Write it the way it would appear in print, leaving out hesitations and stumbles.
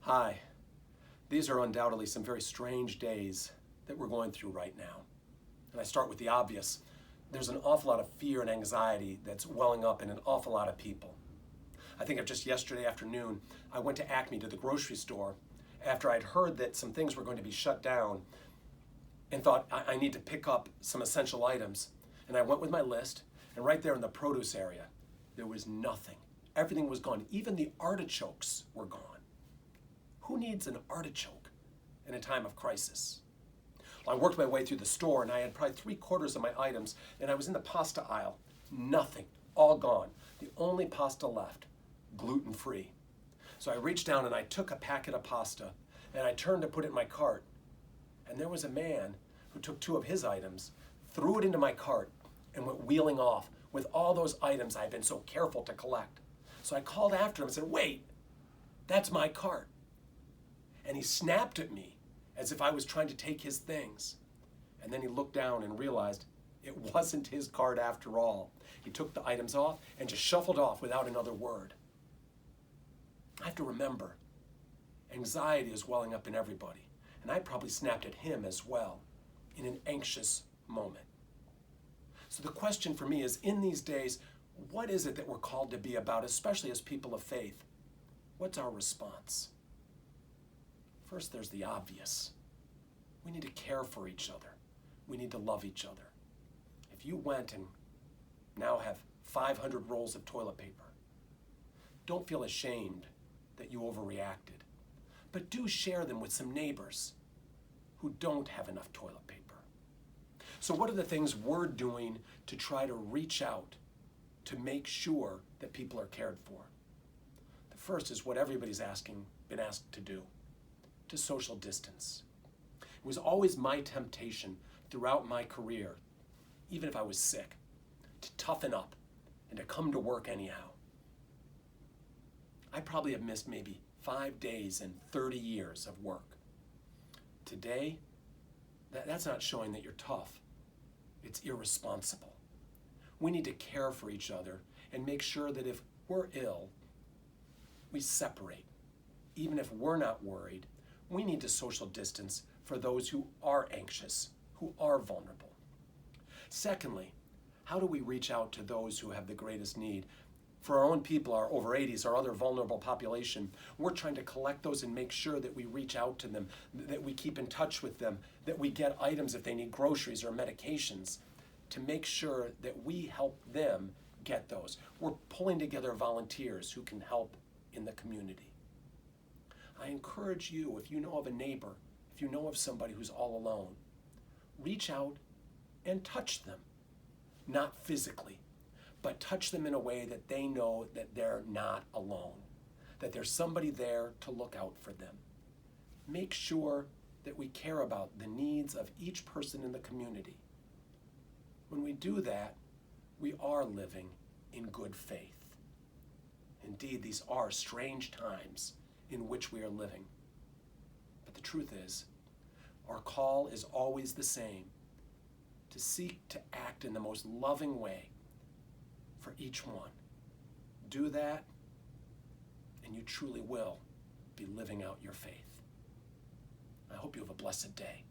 Hi. These are undoubtedly some very strange days that we're going through right now. And I start with the obvious. There's an awful lot of fear and anxiety that's welling up in an awful lot of people. I think of just yesterday afternoon, I went to Acme to the grocery store after I'd heard that some things were going to be shut down and thought I need to pick up some essential items. And I went with my list, and right there in the produce area, there was nothing. Everything was gone. Even the artichokes were gone. Who needs an artichoke in a time of crisis? Well, I worked my way through the store and I had probably 3/4 of my items, and I was in the pasta aisle. Nothing, all gone. The only pasta left, gluten-free. So I reached down and I took a packet of pasta and I turned to put it in my cart. And there was a man who took 2 of his items, threw it into my cart, and went wheeling off with all those items I've been so careful to collect. So I called after him and said, "Wait, that's my cart." And he snapped at me as if I was trying to take his things. And then he looked down and realized it wasn't his cart after all. He took the items off and just shuffled off without another word. I have to remember, anxiety is welling up in everybody. And I probably snapped at him as well in an anxious moment. So the question for me is, in these days, what is it that we're called to be about, especially as people of faith? What's our response? First, there's the obvious. We need to care for each other. We need to love each other. If you went and now have 500 rolls of toilet paper, don't feel ashamed that you overreacted, but do share them with some neighbors who don't have enough toilet paper. So what are the things we're doing to try to reach out to make sure that people are cared for? The first is what everybody's been asked to do, to social distance. It was always my temptation throughout my career, even if I was sick, to toughen up and to come to work anyhow. I probably have missed maybe 5 days in 30 years of work. Today, that's not showing that you're tough. It's irresponsible. We need to care for each other and make sure that if we're ill, we separate. Even if we're not worried, we need to social distance for those who are anxious, who are vulnerable. Secondly, how do we reach out to those who have the greatest need? For our own people, our over 80s, our other vulnerable population, we're trying to collect those and make sure that we reach out to them, that we keep in touch with them, that we get items if they need groceries or medications, to make sure that we help them get those. We're pulling together volunteers who can help in the community. I encourage you, if you know of a neighbor, if you know of somebody who's all alone, reach out and touch them. Not physically, but touch them in a way that they know that they're not alone, that there's somebody there to look out for them. Make sure that we care about the needs of each person in the community. When we do that, we are living in good faith. Indeed, these are strange times in which we are living. But the truth is, our call is always the same, to seek to act in the most loving way for each one. Do that, and you truly will be living out your faith. I hope you have a blessed day.